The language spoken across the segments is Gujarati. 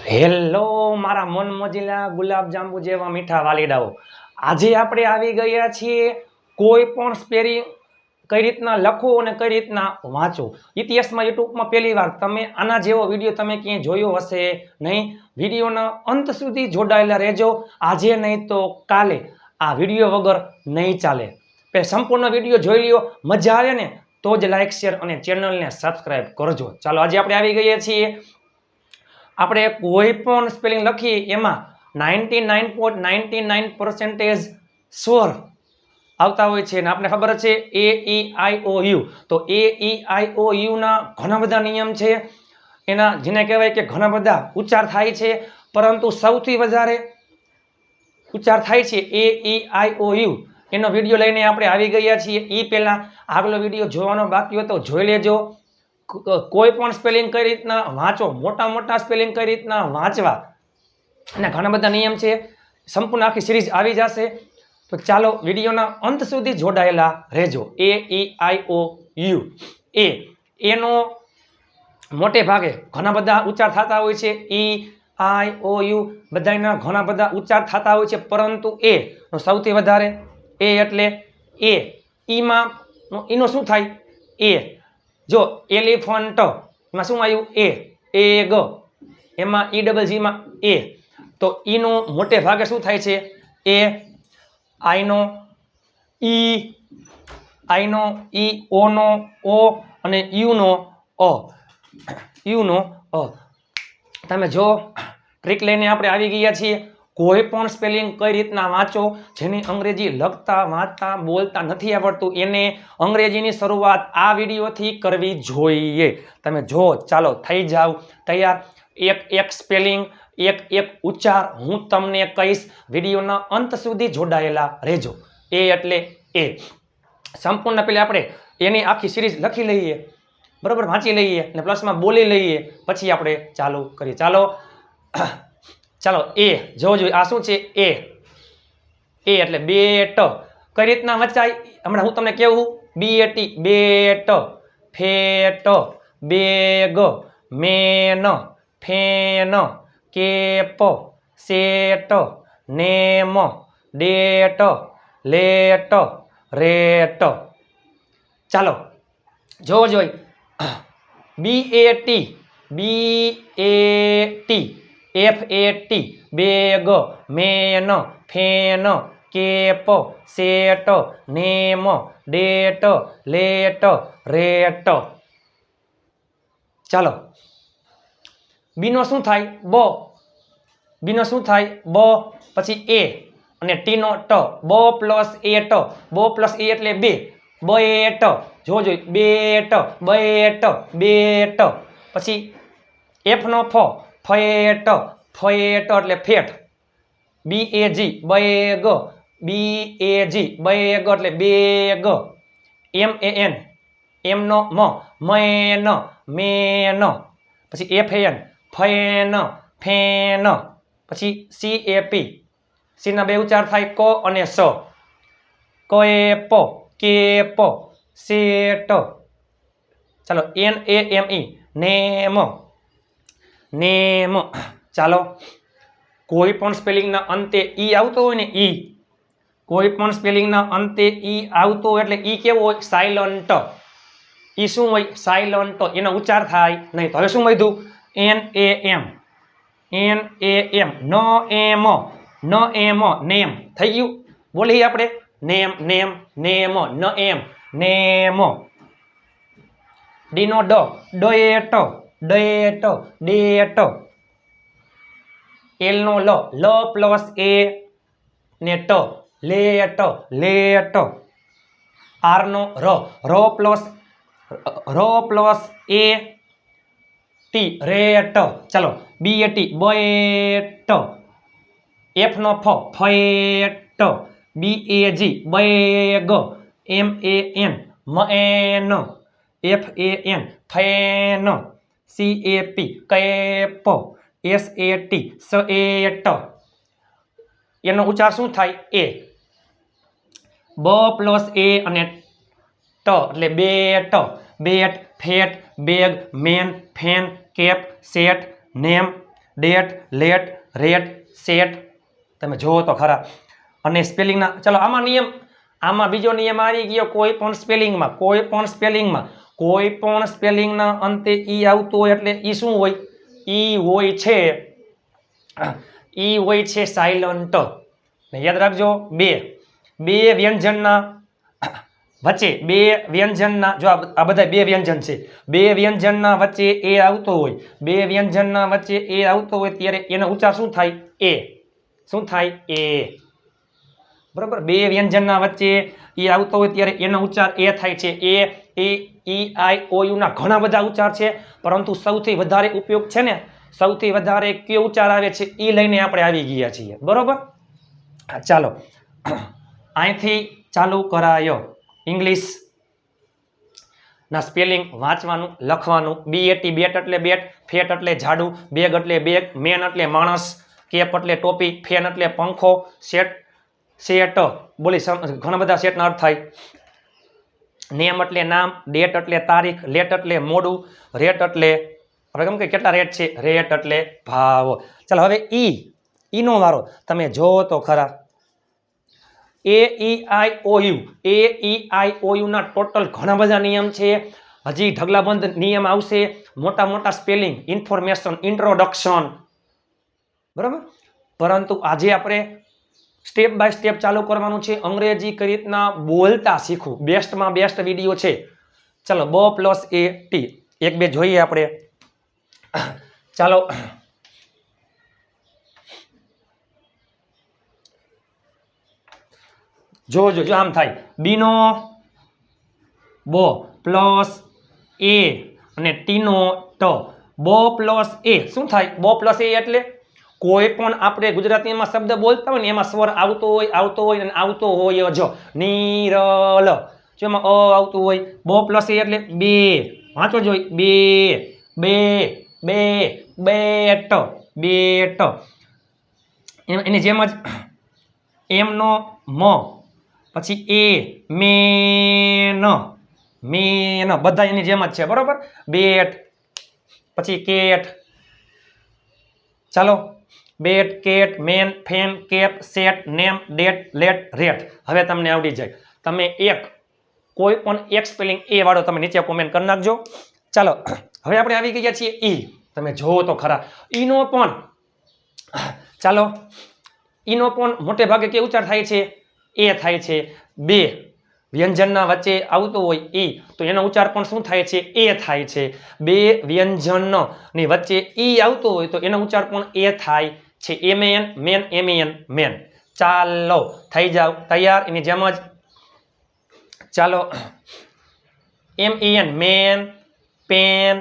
હેલો મારા મન મજીલા ગુલાબ જાંબુ જેવા મીઠા વાલીડાઓ, આજે આપણે આવી ગયા છીએ કોઈ પણ સ્પેલિંગ કઈ રીતના લખો અને કઈ રીતના વાંચો. ઇતિહાસમાં યુટ્યુબમાં પહેલી વાર તમે આના જેવો વિડીયો તમે ક્યાંય જોયો હશે નહીં. વિડીયોના અંત સુધી જોડાયેલા રહેજો. આજે નહીં તો કાલે આ વિડીયો વગર નહીં ચાલે. સંપૂર્ણ વિડીયો જોઈ લ્યો, મજા આવે ને તો જ લાઈક શેર અને ચેનલને સબસ્ક્રાઈબ કરજો. ચાલો આજે આપણે આવી ગયા છીએ. આપણે કોઈ પણ સ્પેલિંગ લખીએ એમાં 99.99% સ્વર આવતા હોય છે. અને આપણે ખબર છે એ ઈ આઈ ઓ યુ. તો એ ઈ આઈ ઓ યુ ના ઘણા બધા નિયમ છે. એના જેને કહેવાય કે ઘણા બધા ઉચ્ચાર થાય છે, પરંતુ સૌથી વધારે ઉચ્ચાર થાય છે એ ઈ આઈ ઓ યુ. એનો વિડીયો લઈને આપણે આવી ગયા છીએ. એ પહેલા આગલો વિડીયો જોવાનો બાકી હોય તો જોઈ લેજો. કોઈ પણ સ્પેલિંગ કઈ રીતના વાંચો, મોટા મોટા સ્પેલિંગ કઈ રીતના વાંચવા, અને ઘણા બધા નિયમ છે. સંપૂર્ણ આખી સિરીઝ આવી જશે. તો ચાલો વિડીયોના અંત સુધી જોડાયેલા રહેજો. એ ઈ આઈ ઓ યુ. એનો મોટે ભાગે ઘણા બધા ઉચ્ચાર થતા હોય છે. ઈ આઈ ઓ યુ બધાના ઘણા બધા ઉચ્ચાર થતા હોય છે, પરંતુ એ સૌથી વધારે એ એટલે એ. ઈમાં એનો શું થાય? એ. જો એલિફન્ટ એમાં શું આવ્યું? એ ગ. એમાં ઈ ડબલ જીમાં એ. તો ઈનો મોટે ભાગે શું થાય છે? એ. આઈનો ઈ, આઈનો ઈ, ઓનો ઓ અને યુનો અ. યુનો અ. તમે જો ટ્રીક લઈને આપણે આવી ગયા છીએ. કોઈ પણ સ્પેલિંગ કઈ રીતના વાંચો, જેને અંગ્રેજી લખતા વાંચતા બોલતા નથી આવડતું એને અંગ્રેજીની શરૂઆત આ વિડીયોથી કરવી જોઈએ. તમે જો, ચાલો થઈ જાવ તૈયાર. એક એક સ્પેલિંગ, એક એક ઉચ્ચાર હું તમને કહીશ. વિડીયોના અંત સુધી જોડાયેલા રહેજો. એ એટલે એ. સંપૂર્ણ પહેલા આપણે એની આખી સિરીઝ લખી લઈએ, બરોબર, વાંચી લઈએ અને પ્લસમાં બોલી લઈએ, પછી આપણે ચાલુ કરીએ. ચાલો ચાલો એ જોજો. આ શું છે? એ. એ એટલે બેટ. કઈ રીતના વચાય હમણાં હું તમને કેવું. B A T bat, fat, bag, man, fan, cap, sat, name, date, late, rat. ચાલો જોવો જોઈ. B A T, B A T, F A T, bag, man, fan, cap, sat, name, date, late, rat. ચાલો બીનો શું થાય? બ. બીનો શું થાય? બ. પછી એ અને ટીનો ટ. બ પ્લસ એ ટ. બ પ્લસ એ એટલે બે. બેટ. જોજો, બેટ, બેટ, બેટ. પછી એફ નો ફ. ફેટ, ફેટ એટલે fat. B A G, bag, B A G, bag એટલે bag. M A N, M નો મ, મેન, મેન. પછી એફ એન, ફેન, ફેન. પછી સી એ પી. સી ના બે ઉચ્ચાર થાય ક અને સ. Cap, cap, set. ચાલો N A M E, name, name. ચાલો કોઈ પણ સ્પેલિંગના અંતે ઈ આવતો હોય ને, ઈ, કોઈ પણ સ્પેલિંગના અંતે ઈ આવતો હોય એટલે ઈ કેવો હોય? સાયલન્ટ. ઈ શું હોય? સાયલન્ટ. એનો ઉચ્ચાર થાય નહીં. તો હવે શું વધ્યું? N A M, N A એમ, ન એમ, ન એમ, નેમ. થઈ ગયું. બોલીએ આપણે નેમ, નેમ, નેમ, ન એમ, નેમ. ડી નો ડ, ડેટ, ડેટ, ડેટ. એલ નો લ, લ પ્લસ એ ને ટ, લેટ, લેટ. આર નો ર, ર પ્લસ એ ટી, રેટ. ચાલો B A T, bat. F નો ફ, fat. B A G, bag. M A N, man. F A N, fan. C A P, cap. S A T, sat. એનો ઉચ્ચાર શું થાય? એ. બ પ્લસ એ અને ટ એટલે bat. Bat, fat, bag, man, fan, cap, sat, name, date late rat sat તમે જુઓ તો ખરા. અને સ્પેલિંગના ચાલો આમાં બીજો નિયમ આવી ગયો. કોઈ પણ સ્પેલિંગના અંતે ઈ આવતું હોય એટલે ઈ શું હોય? ઈ હોય છે સાયલન્ટ. યાદ રાખજો. બે વ્યંજનના વચ્ચે જો આ બધા બે વ્યંજન છે, બે વ્યંજનના વચ્ચે એ આવતો હોય, ત્યારે એનો ઉચ્ચાર શું થાય? એ. બરોબર. બે વ્યંજનના વચ્ચે એ આવતો હોય ત્યારે એનો ઉચ્ચાર એ થાય છે. EIOU ના ઘણા બધા ઉચ્ચાર છે, પરંતુ સૌથી વધારે ઉપયોગ છે ને, સૌથી વધારે કયો ઉચ્ચાર આવે છે એ લઈને આપણે આવી ગયા છીએ. બરોબર. ચાલો અહીંથી ચાલુ કરાયો. ઇંગ્લિશ ના સ્પેલિંગ વાંચવાનું, લખવાનું. BAT બેટ એટલે બેટ, ફેટ એટલે જાડુ, બેગ એટલે બેગ, મેન એટલે માણસ, કેપ એટલે ટોપી, ફેન એટલે પંખો, સેટ બોલી ઘણા બધા સેટના અર્થ થાય. નેમ એટલે નામ, ડેટ એટલે તારીખ, લેટ એટલે મોડું, રેટ એટલે આપણે કેમ કે કેટલા રેટ છે, રેટ એટલે ભાવ. ચાલો હવે ઈનો વારો. તમે જો તો ખરા. AEIOU ના ટોટલ ઘણા બધા નિયમ છે. હજી ઢગલાબંધ નિયમ આવશે. મોટા સ્પેલિંગ, ઇન્ફોર્મેશન, ઇન્ટ્રોડક્શન. બરાબર. પરંતુ આજે આપણે સ્ટેપ બાય સ્ટેપ ચાલુ કરવાનું છે. અંગ્રેજી કઈ રીતના બોલતા શીખવું. બેસ્ટમાં બેસ્ટ વિડીયો છે. ચાલો B+AT 1-2 જોઈએ આપણે. ચાલો જો આમ થાય. બીનો બો પ્લસ એ અને ટીનો ટ. B+A શું થાય? B+A એટલે કોઈ પણ આપણે ગુજરાતીમાં શબ્દ બોલતા હોય ને એમાં સ્વર આવતો હોય જ. નીરલ જો એમાં આવતું હોય. B+A એટલે બે. વાંચો જોઈ. બેટ. એની જેમ જ એમનો મ, પછી એ મેન બધા એની જેમ જ છે. બરોબર. બેટ, પછી કેટ. ચાલો bat, cat, man, fan, cap, sat, name, date, late, rat. હવે તમને આવડી જાય. તમે કોઈ પણ એક સ્પેલિંગ એ વાળો તમે નીચે કોમેન્ટ કરી નાખજો. ચાલો હવે આપણે આવી ગયા છીએ ઈ. તમે જોવો તો ખરા. ઈનો પણ મોટે ભાગે કેવું ઉચ્ચાર થાય છે? એ થાય છે. બે વ્યંજનના વચ્ચે આવતો હોય ઈ, તો એનો ઉચ્ચાર પણ શું થાય છે? એ થાય છે. બે વ્યંજનની વચ્ચે ઈ આવતો હોય તો એનો ઉચ્ચાર પણ એ થાય છે. મેન. ચાલો થઈ જાવ તૈયાર. એની જેમ જ ચાલો MEN men, pen,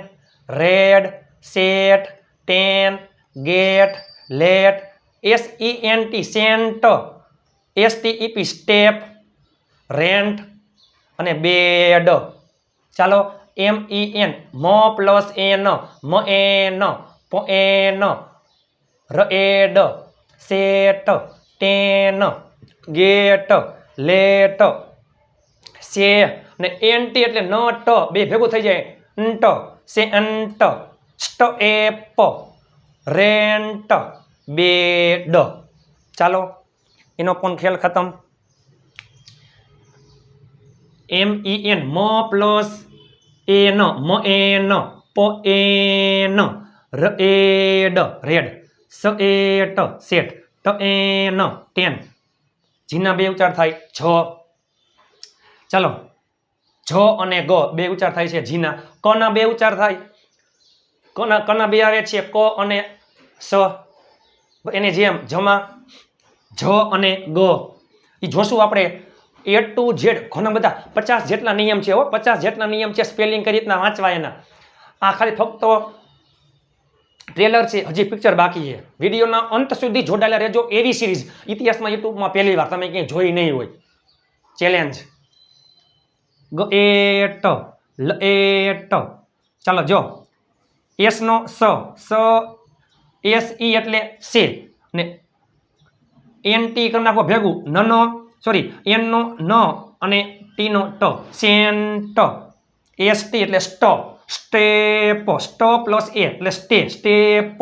red, set, ten, get, let, SENT sent, STEP step, rent અને બેડ. ચાલો MEN M+AN MEN pen, red, set, ten, get, let, સે ને NT એટલે નટ બે ભેગું થઈ જાય. ન્ટ સેન્ટ, સ્ટેપ, રેન્ટ, બેડ. ચાલો એનો પણ ખેલ ખતમ. MEN MEN pen, red, set, ten. જીના બે ઉચ્ચાર થાય છ. ચાલો જ અને ગ બે ઉચ્ચાર થાય છે જીના. ક ના બે ઉચ્ચાર થાય. કના બે આવે છે ક અને સ. એની જેમ જમા જ અને ગ. એ જોશું આપણે. A to Z ઘણા બધા 50 જેટલા નિયમ છે. 50 જેટલા નિયમ છે સ્પેલિંગ કઈ રીતના વાંચવા એના. આ ખાલી ફક્ત ટ્રેલર છે, હજી પિક્ચર બાકી છે. વિડીયોના અંત સુધી જોડાયેલા રહેજો. એવી સિરીઝ ઇતિહાસમાં યુટ્યુબમાં પહેલી વાર તમે ક્યાંય જોઈ નહીં હોય. ચેલેન્જ. Get, let. ચાલો જો એસ નો સ SE એટલે સે ને NT કરી નાખો ભેગું. એન નો ન અને ટી નો ટ. સેન્ટ. ST એટલે સ્ટ, સ્ટેપ, સ્ટ+A એટલે સ્ટેપ.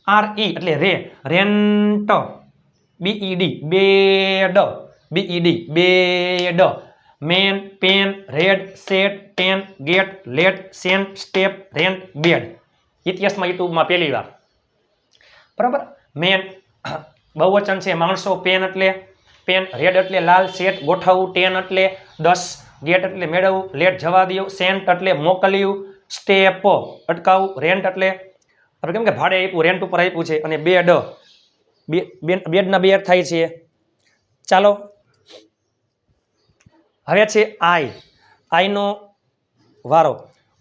RE એટલે re, rent, BED bed, BED bed, men, pen, red, set, ten, get, let, Saint, step, rent, bed. ઇતિહાસમાં યુટ્યુબમાં પહેલી વાર. બરાબર. મેન બહુવચન છે, માણસો, પેન એટલે પેન, રેડ એટલે લાલ, સેટ ગોઠવવું, ટેન એટલે 10, ગેટ એટલે મેળવવું, લેટ જવા દેવું, સેન્ટ એટલે મોકલ્યું, સ્ટેપ અટકાવવું, રેન્ટ એટલે કેમ કે ભાડે આપ્યું, રેન્ટ ઉપર આપ્યું છે, અને બેડ બેડના બે અર્થ થાય છે. ચાલો હવે છે આઈનો વારો.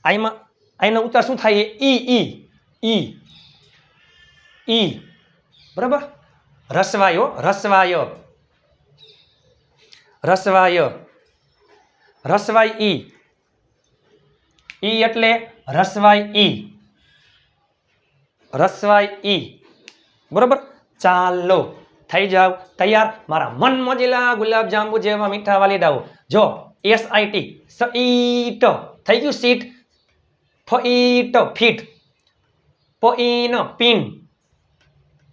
આઈનો ઉચ્ચાર શું થાય? ઈ. બરાબર. રસવાય, રસવાય, રસવાય, રસવાય ઈ એટલે રસવાય ઈ. બરોબર. ચાલો થઈ જાવ તૈયાર મારા મન મોજીલા ગુલાબ જાંબુ જેવા મીઠા વાલીડાઓ. જો SIT સઈટ થઈ ગયું, સીટ. ફઈટ ફીટ, પઈન pin,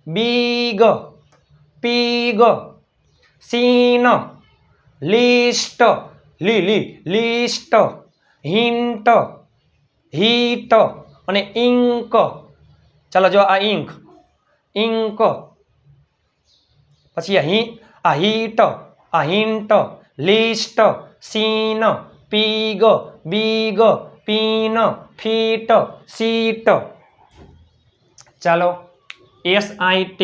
big pig, sin list list, hint hit અને ઇંક. ચાલો જો આ ઇંક પછી આ હીટ, આ hint, list, sin, pig, big, pin, fit, sit. ચાલો SIT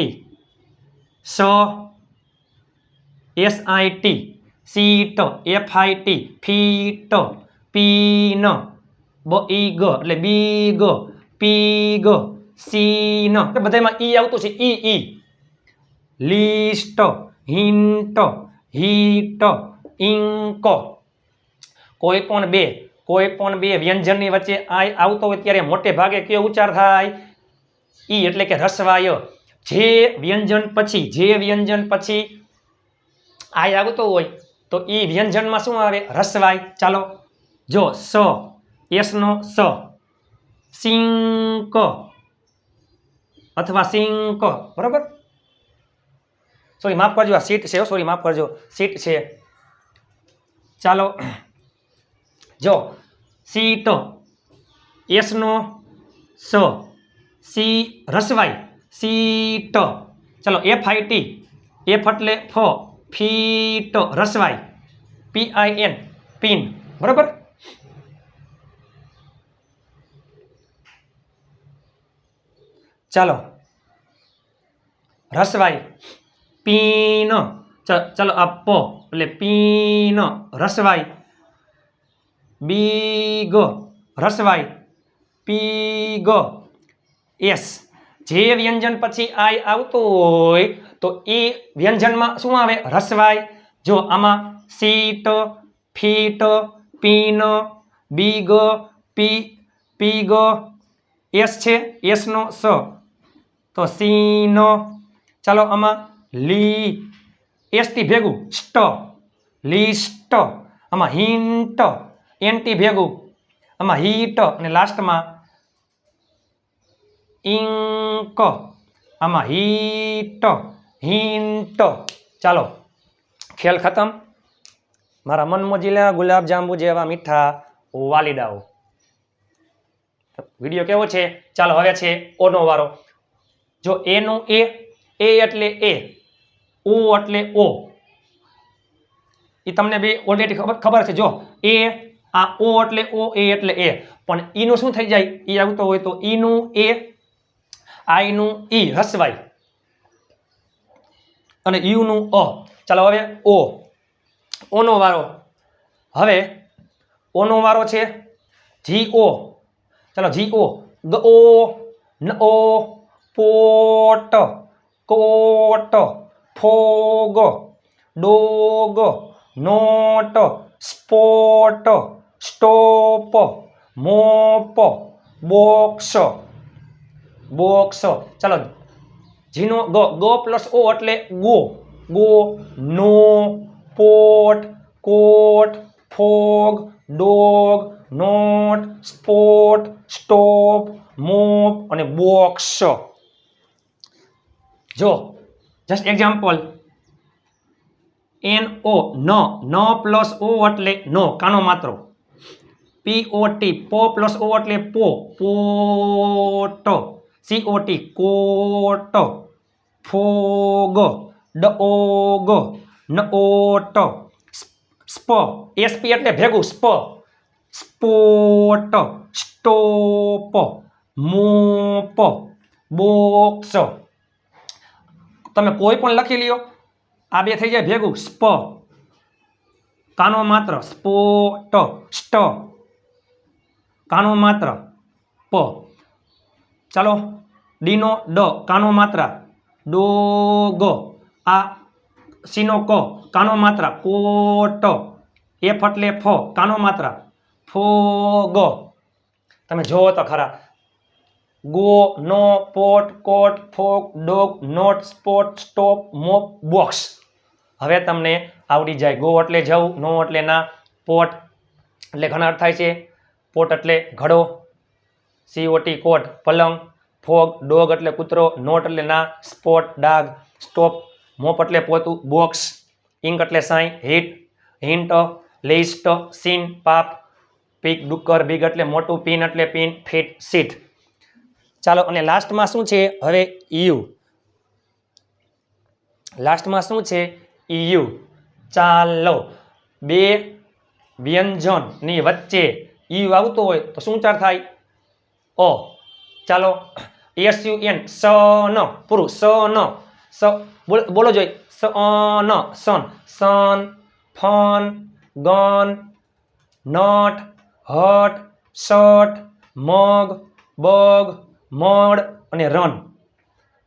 SIT sit, FIT fit, pin, big એટલે બીગ, પીગ, સીન બધામાં ઈ આવતું છે. ઈ લીસ્ટ, હિન્ટ, હીટ, ઇંક. કોઈ પણ બે વ્યંજનની વચ્ચે આઈ આવતો હોય ત્યારે મોટે ભાગે કયો ઉચ્ચાર થાય? ઈ એટલે કે રસવાય. જે વ્યંજન પછી આઈ આવતો હોય તો ઈ વ્યંજનમાં શું આવે? રસવાય. ચાલો જો એસ નો સિંક અથવા સિંક. બરોબર. સોરી માફ કરજો, આ સીટ છે. સોરી માફ કરજો, સીટ છે. ચાલો જો સીટ, એસ નો સી રસવાય સીટ. ચાલો FIT, એફ એટલે ફીટ રસવાય, PIN પીન. બરોબર. ચાલો રસવાય પીન. ચાલો આ એટલે પીન રસવાય, બીગ રસવાય, પીગ. એસ જે વ્યંજન પછી આઈ આવતું હોય તો એ વ્યંજનમાં શું આવે? રસવાય. જો આમાં sit, fit, pin, big, pig, S છે, એસ નો તો સીન. ચાલો આમાં એસ થી ભેગું લીસ્ટ. આમાં હિન્ટ, એનથી ભેગું આમાં હીટ, અને લાસ્ટમાં ઇંક. આમાં હિન્ટ. ચાલો ખેલ ખતમ મારા મન મોજીલા ગુલાબ જાંબુ જેવા મીઠા વાલીડાઓ. વિડીયો કેવો છે? ચાલો હવે છે ઓનો વારો. જો એ નું એ એટલે એ, ઓ એટલે ઓ. એ તમને બી ઓલરેડી ખબર છે. જો એ આ ઓ એટલે ઓ, એ એટલે એ. પણ ઈ નું શું થઈ જાય? ઈ આવતો હોય તો ઈ નું એ, આઈ નું ઈ રસવાય, અને યુ નું અ. ચાલો હવે ઓનો વારો. હવે ઓનો વારો છે GO. ચાલો GO go, no, pot, cot, fog, dog, not, spot, stop, mop, box. ચાલો જીનો ગો પ્લસ ઓ એટલે go. No, pot, cot, fog, dog, not, spot, stop, mop અને બોક્સ. જો જસ્ટ એક્ઝામ્પલ NO ન પ્લસ ઓ એટલે નો કાનો માત્ર POT પો પ્લસ ઓ એટલે pot COT cot fog dog not સ્પ SP એટલે ભેગું સ્પોટ સ્ટોપ મોપ બોક્સ તમે કોઈ પણ લખી લ્યો આ બે થઈ જાય ભેગું સ્પ કાનો માત્ર સ્પોટ સ્ટ કાનો માત્ર પ ચાલો ડીનો ડ કાનો માત્ર ડોગ આ સીનો ક કાનો માત્ર કોટ એફ એટલે ફ કાનો માત્ર ફોગ તમે જોવો તો ખરા go no pot cot fog dog not spot stop mop box હવે તમને આવડી જાય ગો એટલે જવું નો એટલે ના પોટ એટલે ઘણા અર્થ થાય છે પોટ એટલે ઘડો COT કોટ પલંગ ફોગ ડોગ એટલે કૂતરો નોટ એટલે ના સ્પોટ ડાગ સ્ટોપ મોપ એટલે પોતું બોક્સ ઇંક એટલે સાઈ હિટ હિન્ટ લિસ્ટ સીન પાપ પીક ડુક્કર બિગ એટલે મોટું પિન એટલે પિન ફીટ સીટ ચાલો અને લાસ્ટમાં શું છે હવે યુ લાસ્ટમાં શું છે EU ચાલો બે વ્યંજનની વચ્ચે યુ આવતો હોય તો શું ઉચ્ચાર થાય અ ચાલો SUN સન પૂરું સન સ બોલો જોઈ સન સન સન ફન ગન નટ હટ શટ મગ બગ મડ અને રન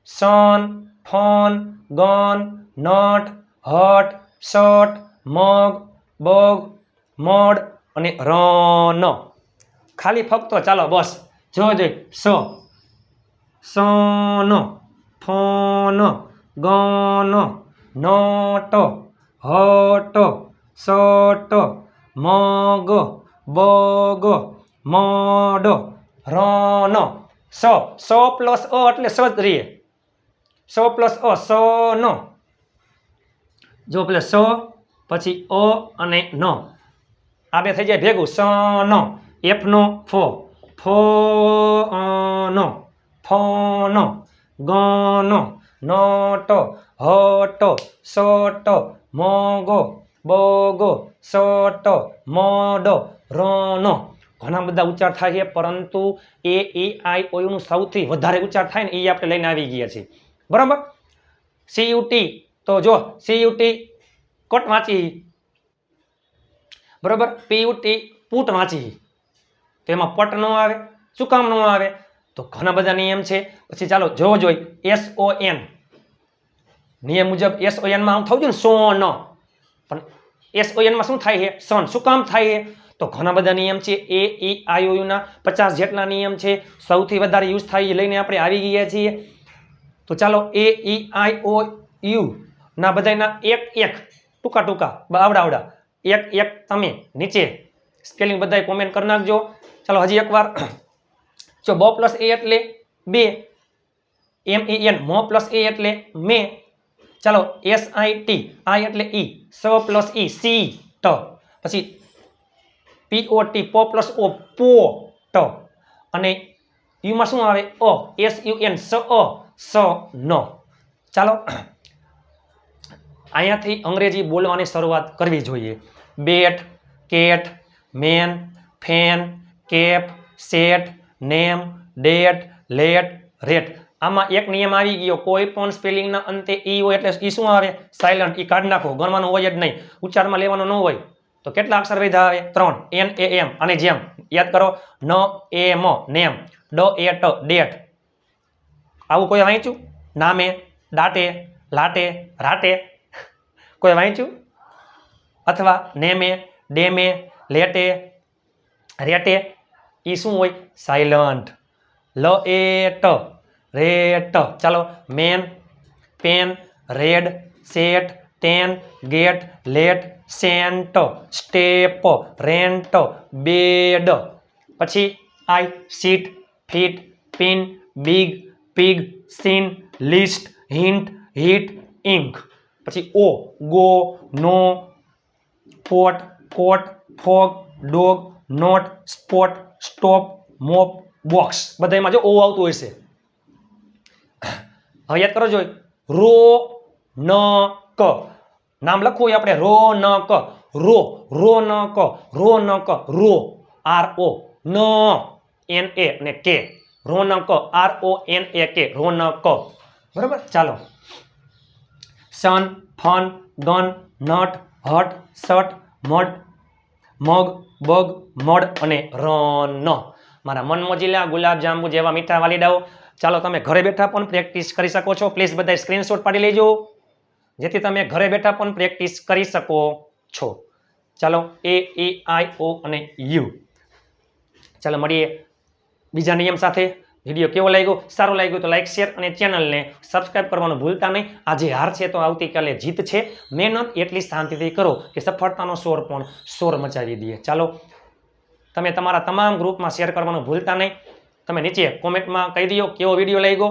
સન ફન ગન નટ હટ શટ મગ બગ મડ અને રન ખાલી ફક્ત ચાલો બસ જો જોઈ સન ફન ગન નટ હટ શટ મગ બગ મડ રન સ પ્લસ અ એટલે સ જ રહીએ સ પ્લસ અ સ ન જો પેલે સ પછી અ અને ન આ બે થઈ જાય ભેગું સ ન એફ નો ફ ન ફન ગન નટ હટ શટ મગ બગ શટ મડ રન ઘણા બધા ઉચ્ચાર થાય છે પરંતુ AEIOU નું સૌથી વધારે ઉચ્ચાર થાય ને એ આપણે લઈને આવી ગયા છીએ બરાબર CUT તો જો CUT કટ વાંચી બરાબર PUT પૂટ વાંચી તો એમાં પટ ન આવે શું કામ ન આવે તો ઘણા બધા નિયમ છે પછી ચાલો જોવો જોઈ SON નિયમ મુજબ SON માં આમ થવું જોઈએ ને સોન પણ SON માં શું થાય છે સન શું કામ થાય છે તો ઘણા બધા નિયમ છે AEIOU ના 50 જેટલા નિયમ છે સૌથી વધારે યુઝ થાય એ લઈને આપણે આવી ગયા છીએ તો ચાલો AEIOU ના બધાના એક ટૂંકા આવડા એક તમે નીચે સ્પેલિંગ બધાય કોમેન્ટ કરી નાખજો ચાલો હજી એકવાર જો બ પ્લસ એ એટલે બે MEN મો પ્લસ એ એટલે મે ચાલો SIT આઈ એટલે ઈ સ પ્લસ ઈ સી ટ પછી POT પો પ્લસ ઓ પો ટ અને યુ માં શું આવે SUN સ ન ચાલો અહીંયાથી અંગ્રેજી બોલવાની શરૂઆત કરવી જોઈએ bat cat man fan cap sat name date late rat આમાં એક નિયમ આવી ગયો કોઈ પણ સ્પેલિંગના અંતે ઈ હોય એટલે ઈ શું આવે સાયલન્ટ ઈ કાઢી નાખો ગણવાનું હોય જ નહીં ઉચ્ચારમાં લેવાનો ન હોય તો કેટલા અક્ષર વધ્યા આવે 3 NAM અને જેમ યાદ કરો ન એ મ નેમ ડ એ ટ ડેટ આવું કોઈ વાંચ્યું નામે ડાટે લાટે રાટે કોઈ વાંચ્યું અથવા નેમે ડેમે લેટે રેટે ઈ શું હોય સાયલન્ટ લ એ ટ રેટ ચાલો men pen red set ten get let Saint step rent bed પછી I sit fit pin big pig sin list hint, hit, ink. પછી O, go, no, pot, cot, fog, dog, not, spot, stop, mop, box. બધામાં જો ઓ આવતું હોય છે. હવે યાદ કરો જોઈએ. રો ન ક નામ લખવું હોય આપણે રો ન ક રો રો ન ક રો ન ક રો આર ઓ ન એન એ અને કે રો ન ક આર ઓ એન એ કે રો ન ક. બરાબર. ચાલો. સન, ફન, ગન, નટ, હટ, સટ, મડ, મગ, બગ, મડ અને રન. મારા મન મોજીલા ગુલાબ જાંબુ જેવા મીઠા વાલીડાઓ, ચાલો તમે ઘરે બેઠા પણ પ્રેક્ટિસ કરી શકો છો. પ્લીઝ બધા સ્ક્રીનશોટ પાડી લેજો જેથી તમે ઘરે બેઠા પણ પ્રેક્ટિસ કરી શકો છો. ચાલો એ ઈ આઈ ઓ અને યુ. ચાલો મળીએ બીજા નિયમ સાથે. વિડીયો કેવો લાગ્યો? સારો લાગ્યો તો લાઈક, શેર અને ચેનલને સબસ્ક્રાઇબ કરવાનું ભૂલતા નહીં. આજે હાર છે તો આવતીકાલે જીત છે. મહેનત એટલી શાંતિથી કરો કે સફળતાનો શોર પણ શોર મચાવી દઈએ. ચાલો તમે તમારા તમામ ગ્રુપમાં શેર કરવાનું ભૂલતા નહીં. તમે નીચે કોમેન્ટમાં કહી દો કેવો વિડીયો લાગ્યો.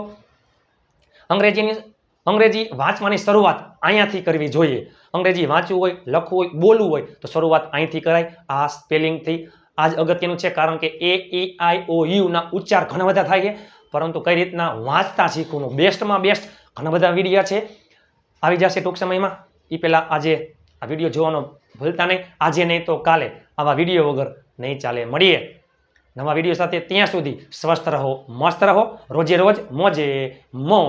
અંગ્રેજી વાંચવાની શરૂઆત અહીંયાથી કરવી જોઈએ. અંગ્રેજી વાંચવું હોય, લખવું હોય, બોલવું હોય તો શરૂઆત અહીંથી કરાય, આ સ્પેલિંગથી. આ જ અગત્યનું છે કારણ કે એ ઈ આઈ ઓ યુ ના ઉચ્ચાર ઘણા બધા થાય છે, પરંતુ કઈ રીતના વાંચતા શીખવું બેસ્ટમાં બેસ્ટ ઘણા બધા વિડીયો છે, આવી જશે ટૂંક સમયમાં. એ પહેલાં આજે આ વિડીયો જોવાનો ભૂલતા નહીં. આજે નહીં તો કાલે આવા વિડીયો વગર નહીં ચાલે. મળીએ નવા વિડીયો સાથે. ત્યાં સુધી સ્વસ્થ રહો, મસ્ત રહો, રોજે રોજ મોજે મોજ.